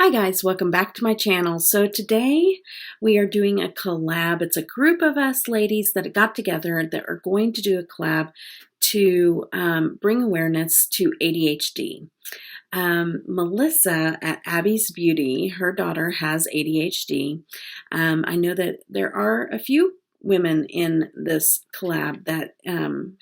Hi guys, welcome back to my channel. So today we are doing a collab. It's a group of us ladies that got together that are going to do a collab to bring awareness to ADHD. Melissa at Abby's Beauty, her daughter has ADHD. I know that there are a few women in this collab that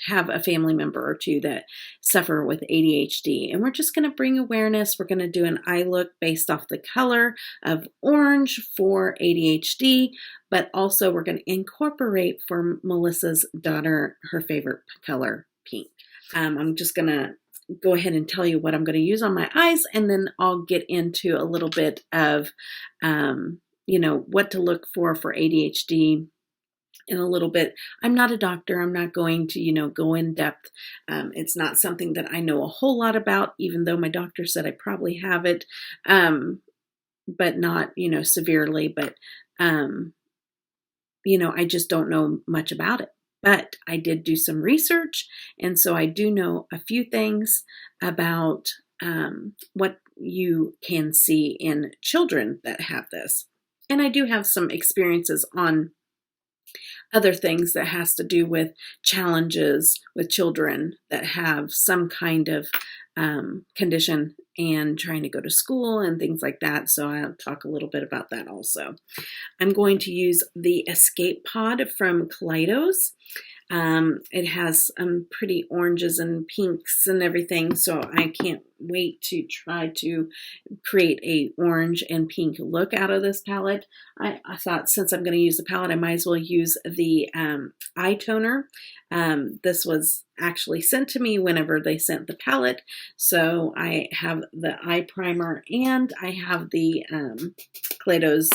have a family member or two that suffer with ADHD, and we're just going to bring awareness. We're going to do an eye look based off the color of orange for ADHD, but also we're going to incorporate for Melissa's daughter her favorite color, pink. I'm just going to go ahead and tell you what I'm going to use on my eyes, and then I'll get into a little bit of what to look for ADHD in a little bit. I'm not a doctor. I'm not going to, go in depth. It's not something that I know a whole lot about, even though my doctor said I probably have it, but not, severely. But, I just don't know much about it. But I did do some research, and so I do know a few things about what you can see in children that have this. And I do have some experiences on other things that has to do with challenges with children that have some kind of condition and trying to go to school and things like that. So I'll talk a little bit about that also. I'm going to use the Escape Pod from Kaleidos. It has pretty oranges and pinks and everything, so I can't wait to try to create a orange and pink look out of this palette. I thought since I'm going to use the palette, I might as well use the eye toner. This was actually sent to me whenever they sent the palette, so I have the eye primer and I have the Kaleidos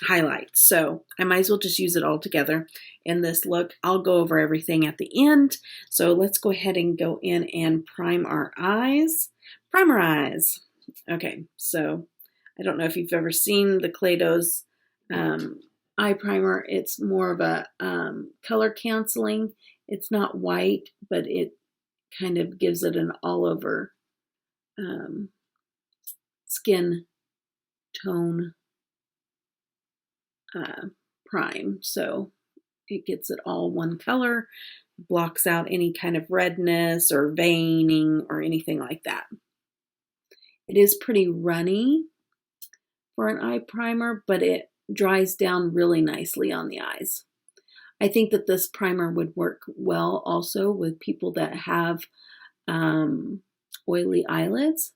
highlights. So I might as well just use it all together in this look. I'll go over everything at the end. So let's go ahead and go in and prime our eyes. Prime our eyes. Okay, so I don't know if you've ever seen the Kaleidos eye primer. It's more of a color canceling. It's not white, but it kind of gives it an all over skin tone prime, so it gets it all one color, blocks out any kind of redness or veining or anything like that. It is pretty runny for an eye primer, but it dries down really nicely on the eyes. I think that this primer would work well also with people that have oily eyelids,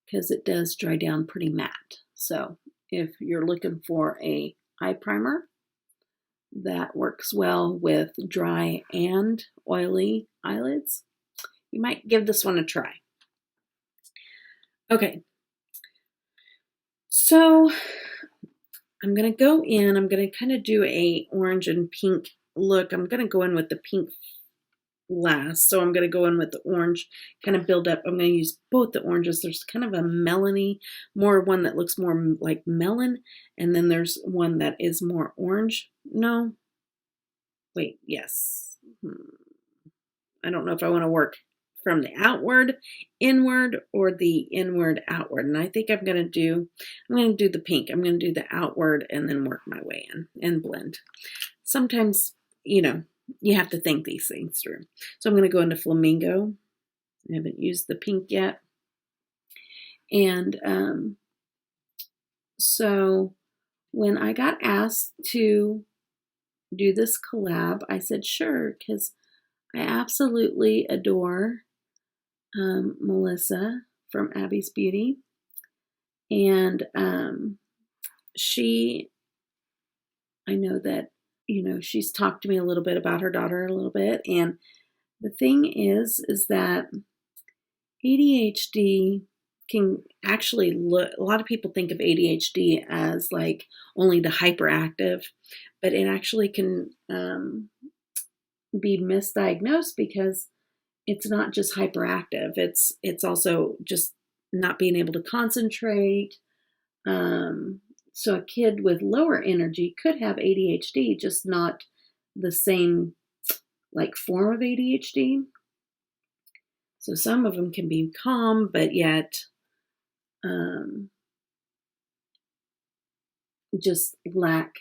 because it does dry down pretty matte. So if you're looking for a eye primer that works well with dry and oily eyelids, you might give this one a try. Okay, so I'm going to go in, I'm going to kind of do a orange and pink look. I'm going to go in with the pink last, so I'm going to go in with the orange, kind of build up. I'm going to use both the oranges. There's kind of a melony, more one that looks more like melon, and then there's one that is more orange. No, wait, yes. I don't know if I want to work from the outward inward or the inward outward, and I think I'm going to do the pink. I'm going to do the outward and then work my way in and blend. Sometimes, you have to think these things through. So I'm going to go into Flamingo. I haven't used the pink yet. And so when I got asked to do this collab, I said sure, because I absolutely adore Melissa from Abby's Beauty. And I know that she's talked to me a little bit about her daughter a little bit. And the thing is that ADHD can actually a lot of people think of ADHD as like only the hyperactive, but it actually can be misdiagnosed because it's not just hyperactive. It's also just not being able to concentrate. So a kid with lower energy could have ADHD, just not the same form of ADHD. So some of them can be calm, but yet just lack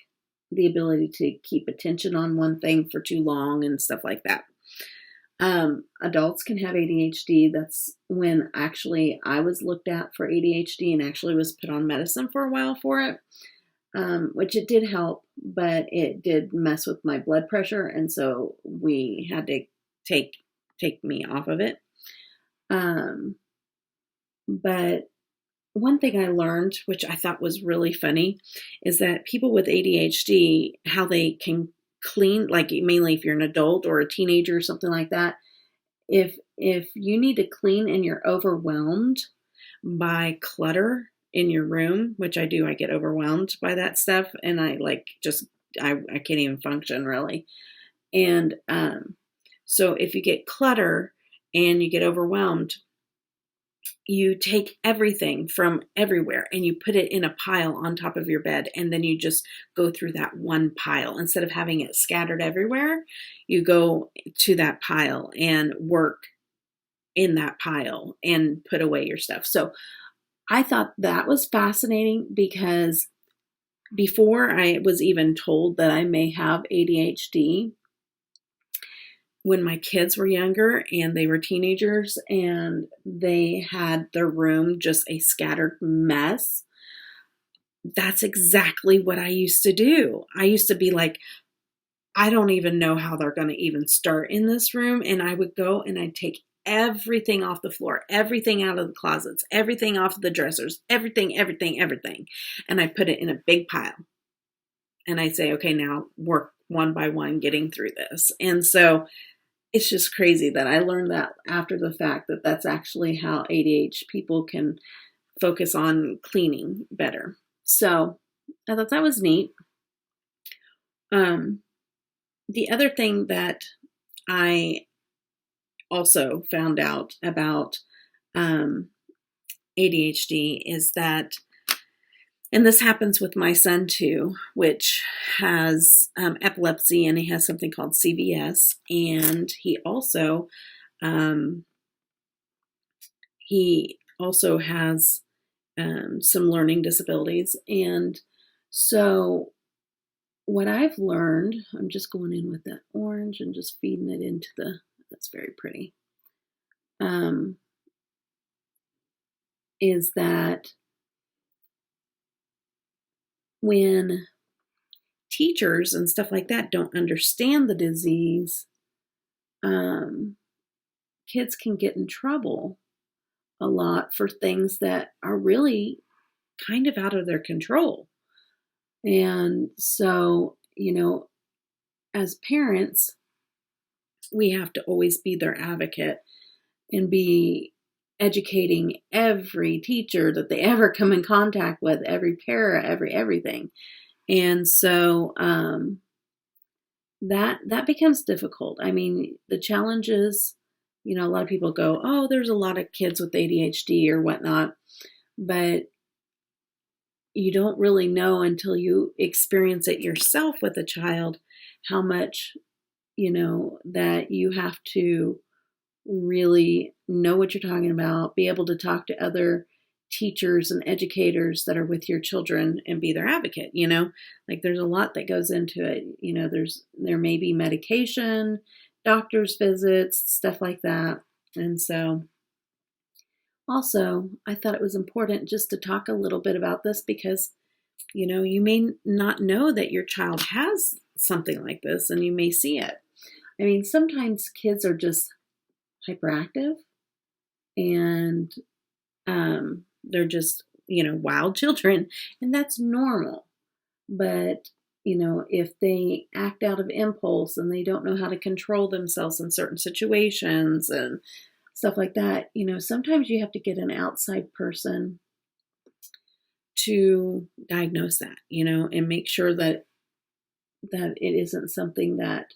the ability to keep attention on one thing for too long and stuff like that. Adults can have ADHD. That's when actually I was looked at for ADHD and actually was put on medicine for a while for it, which it did help, but it did mess with my blood pressure. And so we had to take me off of it. But one thing I learned, which I thought was really funny, is that people with ADHD, how they can clean, like mainly if you're an adult or a teenager or something like that, if you need to clean and you're overwhelmed by clutter in your room, which I do, I get overwhelmed by that stuff, and I can't even function really. And so if you get clutter and you get overwhelmed, you take everything from everywhere and you put it in a pile on top of your bed, and then you just go through that one pile. Instead of having it scattered everywhere, you go to that pile and work in that pile and put away your stuff. So I thought that was fascinating, because before I was even told that I may have ADHD, when my kids were younger and they were teenagers and they had their room just a scattered mess, that's exactly what I used to do. I used to be like, I don't even know how they're going to even start in this room. And I would go and I'd take everything off the floor, everything out of the closets, everything off of the dressers, everything. And I put it in a big pile. And I'd say, okay, now work one by one getting through this. And so it's just crazy that I learned that after the fact, that that's actually how ADHD people can focus on cleaning better. So I thought that was neat. The other thing that I also found out about ADHD is that, and this happens with my son too, which has epilepsy, and he has something called CVS, and he also has some learning disabilities. And so what I've learned, I'm just going in with that orange and just feeding it into that's very pretty, is that when teachers and stuff like that don't understand the disease, kids can get in trouble a lot for things that are really kind of out of their control. And so, as parents, we have to always be their advocate and be educating every teacher that they ever come in contact with, every para, everything. And so that becomes difficult. I mean, the challenges, a lot of people go, oh, there's a lot of kids with ADHD or whatnot, but you don't really know until you experience it yourself with a child how much, that you have to really know what you're talking about, be able to talk to other teachers and educators that are with your children and be their advocate. Like there's a lot that goes into it. There may be medication, doctor's visits, stuff like that. And so also I thought it was important just to talk a little bit about this, because you may not know that your child has something like this, and you may see it. I mean, sometimes kids are just hyperactive, and they're just, wild children, and that's normal. But, if they act out of impulse and they don't know how to control themselves in certain situations and stuff like that, sometimes you have to get an outside person to diagnose that, and make sure that it isn't something that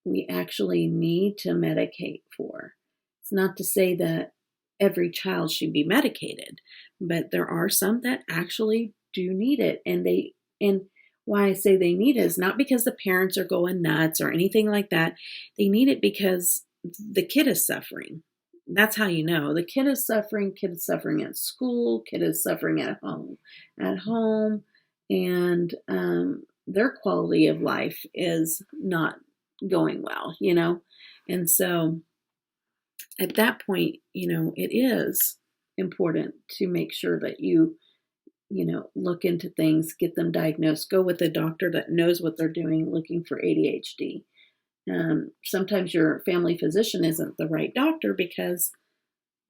we actually need to medicate for. It's not to say that every child should be medicated, but there are some that actually do need it. And why I say they need it is not because the parents are going nuts or anything like that. They need it because the kid is suffering. that's how you know the kid is suffering. Kid is suffering at school. Kid is suffering at home, and their quality of life is not going well, and so at that point, it is important to make sure that you look into things, get them diagnosed, go with a doctor that knows what they're doing, looking for ADHD. Sometimes your family physician isn't the right doctor because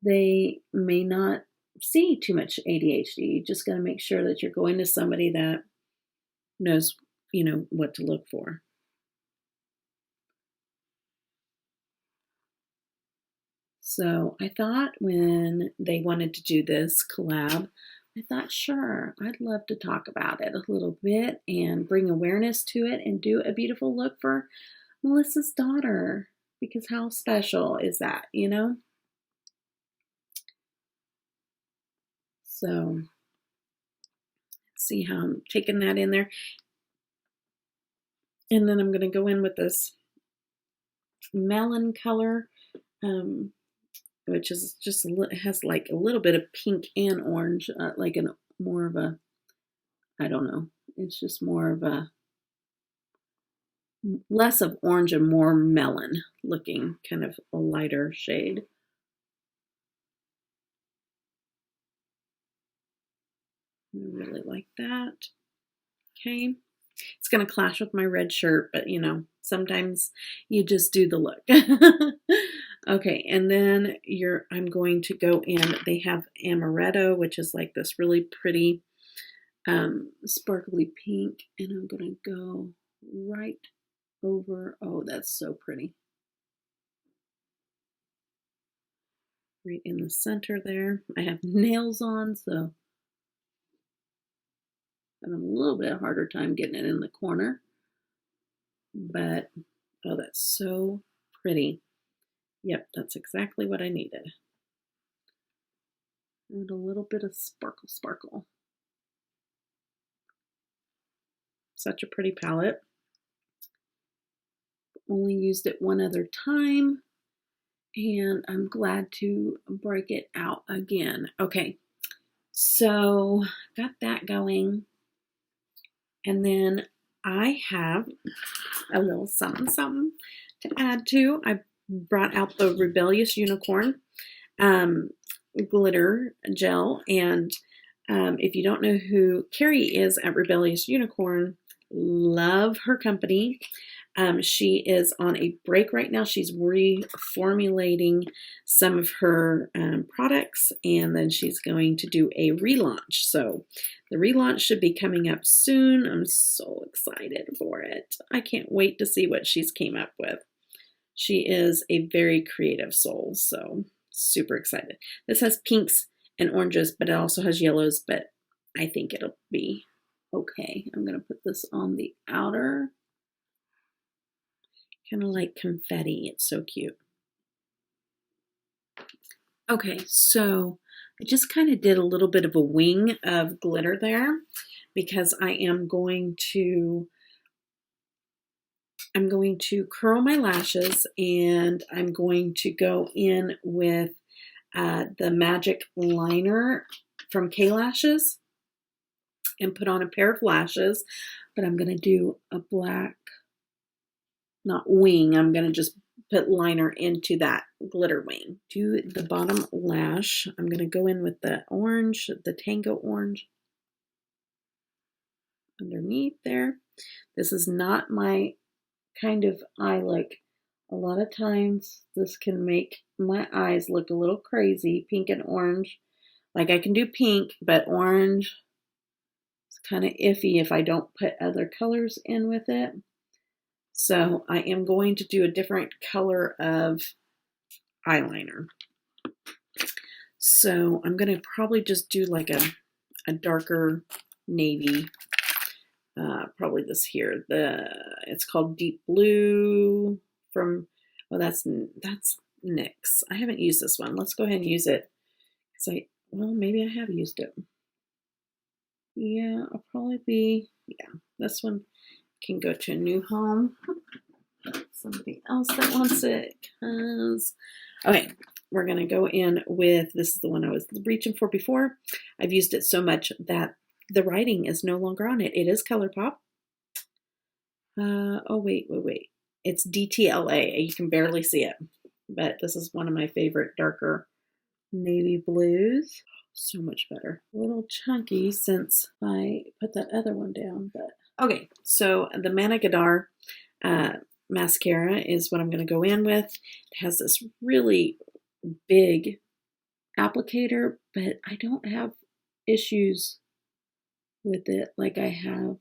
they may not see too much ADHD. You just got to make sure that you're going to somebody that knows, what to look for. So I thought when they wanted to do this collab, I thought, sure, I'd love to talk about it a little bit and bring awareness to it and do a beautiful look for Melissa's daughter, because how special is that, So see how I'm taking that in there. And then I'm going to go in with this melon color, which is just, it has like a little bit of pink and orange, like more of a, I don't know, it's just more of a, less of orange and more melon looking, kind of a lighter shade. I really like that. Okay. It's going to clash with my red shirt, but sometimes you just do the look. Okay. And then I'm going to go in, they have Amaretto, which is like this really pretty, sparkly pink. And I'm going to go right over. Oh, that's so pretty. Right in the center there. I have nails on, so I'm having a little bit harder time getting it in the corner. But, oh, that's so pretty. Yep, that's exactly what I needed. And a little bit of sparkle. Such a pretty palette. Only used it one other time, and I'm glad to break it out again. Okay, so got that going. And then I have a little something to add to. I brought out the Rebellious Unicorn glitter gel. And if you don't know who Carrie is at Rebellious Unicorn, love her company. She is on a break right now. She's reformulating some of her products, and then she's going to do a relaunch. So the relaunch should be coming up soon. I'm so excited for it. I can't wait to see what she's came up with. She is a very creative soul, so super excited. This has pinks and oranges, but it also has yellows, but I think it'll be okay. I'm going to put this on the outer. Kind of like confetti. It's so cute. Okay, so I just kind of did a little bit of a wing of glitter there because I'm going to curl my lashes, and I'm going to go in with the magic liner from K-Lashes and put on a pair of lashes, but I'm going to do a black, not wing, I'm going to just put liner into that glitter wing. Do the bottom lash. I'm going to go in with the orange, the Tango orange underneath there. This is not my kind of eye look. A lot of times this can make my eyes look a little crazy, pink and orange. Like I can do pink, but orange is kind of iffy if I don't put other colors in with it. So I am going to do a different color of eyeliner. So I'm going to probably just do like a darker navy. Probably this here. It's called Deep Blue from, oh, that's NYX. I haven't used this one. Let's go ahead and use it. Well, maybe I have used it. Yeah, I'll probably be, yeah, this one can go to a new home. Somebody else that wants it, because, okay, we're going to go in with, this is the one I was reaching for before. I've used it so much that the writing is no longer on it. It is ColourPop. Oh, wait. It's DTLA. You can barely see it, but this is one of my favorite darker navy blues. So much better. A little chunky since I put that other one down, but okay. So the Goddard mascara is what I'm going to go in with. It has this really big applicator, but I don't have issues with it like I have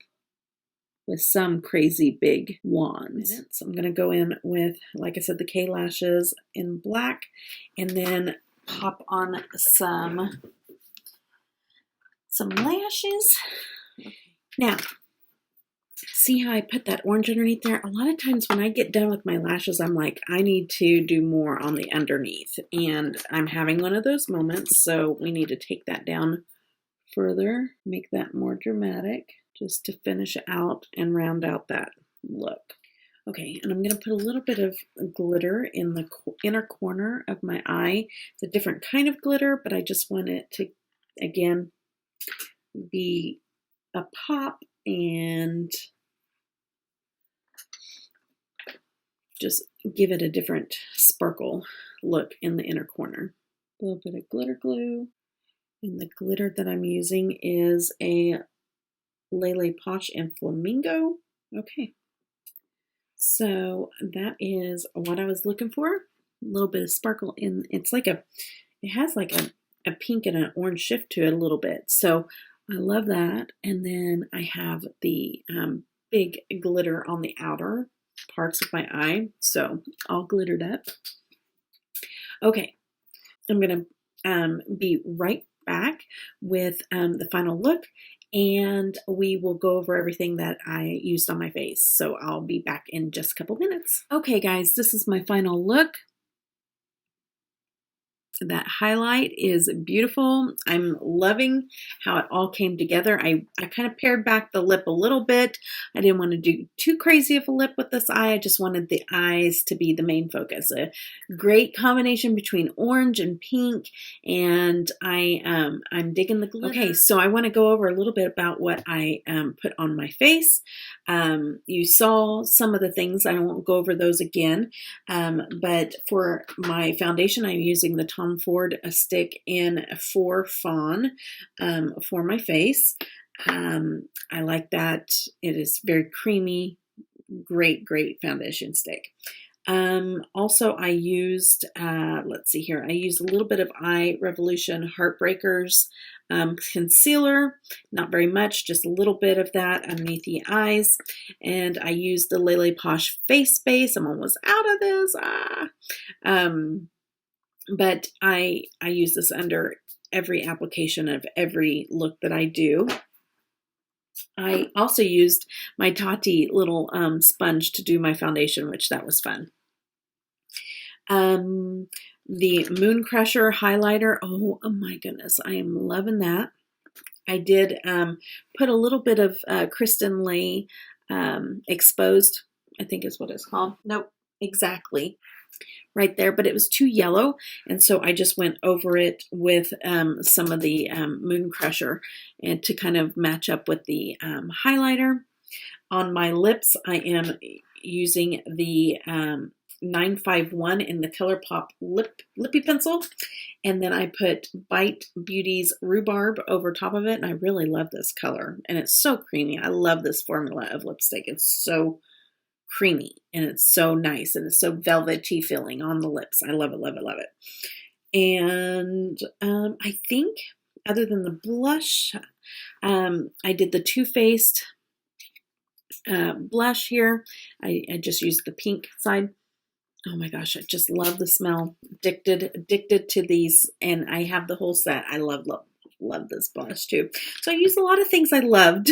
with some crazy big wands. So I'm going to go in with, like I said, the K lashes in black, and then pop on some lashes. Now, see how I put that orange underneath there? A lot of times when I get done with my lashes, I'm like, I need to do more on the underneath, and I'm having one of those moments, so we need to take that down further, make that more dramatic, just to finish out and round out that look. Okay, and I'm going to put a little bit of glitter in the inner corner of my eye. It's a different kind of glitter, but I just want it to, again, be a pop and just give it a different sparkle look in the inner corner. A little bit of glitter glue. And the glitter that I'm using is a LeLePosh and Flamingo. Okay. So that is what I was looking for. A little bit of sparkle in, it's like it has like a pink and an orange shift to it a little bit. So I love that. And then I have the big glitter on the outer parts of my eye. So all glittered up. Okay. I'm going to be right back with the final look, and we will go over everything that I used on my face. So I'll be back in just a couple minutes. Okay guys, this is my final look. That highlight is beautiful. I'm loving how it all came together. I kind of pared back the lip a little bit. I didn't want to do too crazy of a lip with this eye. I just wanted the eyes to be the main focus. A great combination between orange and pink, and I'm digging the glitter. Okay, so I want to go over a little bit about what I put on my face. You saw some of the things. I won't go over those again, but for my foundation, I'm using the Tom Ford stick in 4 Fawn for my face. I like that. It is very creamy, great foundation stick. Also, I used, let's see here, I used a little bit of Eye Revolution Heartbreakers concealer, not very much, just a little bit of that underneath the eyes. And I used the LeLePosh face base. I'm almost out of this. But I use this under every application of every look that I do. I also used my Tati little sponge to do my foundation, which that was fun. The Moon Crusher highlighter, oh my goodness, I am loving that. I did put a little bit of Kristen Lay Exposed, I think is what it's called. Nope, exactly. Right there, but it was too yellow, and so I just went over it with some of the Moon Crusher, and to kind of match up with the highlighter. On my lips, I am using the 951 in the ColourPop lippy pencil, and then I put Bite Beauty's Rhubarb over top of it, and I really love this color, and it's so creamy. I love this formula of lipstick. It's so creamy, and it's so nice, and it's so velvety feeling on the lips. I love it, love it, love it. And I think other than the blush, I did the Too Faced blush here. I just used the pink side. Oh my gosh, I just love the smell. Addicted to these, and I have the whole set. I love this blush too. So I used a lot of things I loved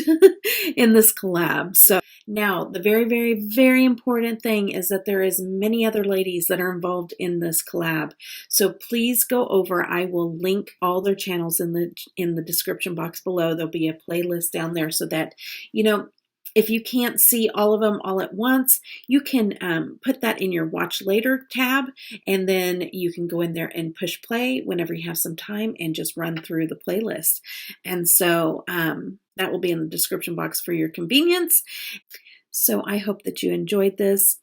in this collab. So now the very important thing is that there is many other ladies that are involved in this collab. So please go over. I will link all their channels in the description box below. There'll be a playlist down there so that, you know, If you can't see all of them all at once, you can put that in your Watch Later tab, and then you can go in there and push play whenever you have some time and just run through the playlist. And so that will be in the description box for your convenience. So I hope that you enjoyed this.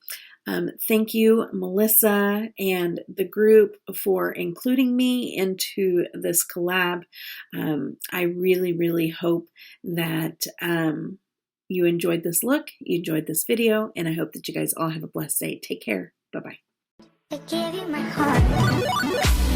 Thank you, Melissa and the group, for including me into this collab. I really, really hope that you enjoyed this look, you enjoyed this video, and I hope that you guys all have a blessed day. Take care. Bye-bye. I gave you my heart.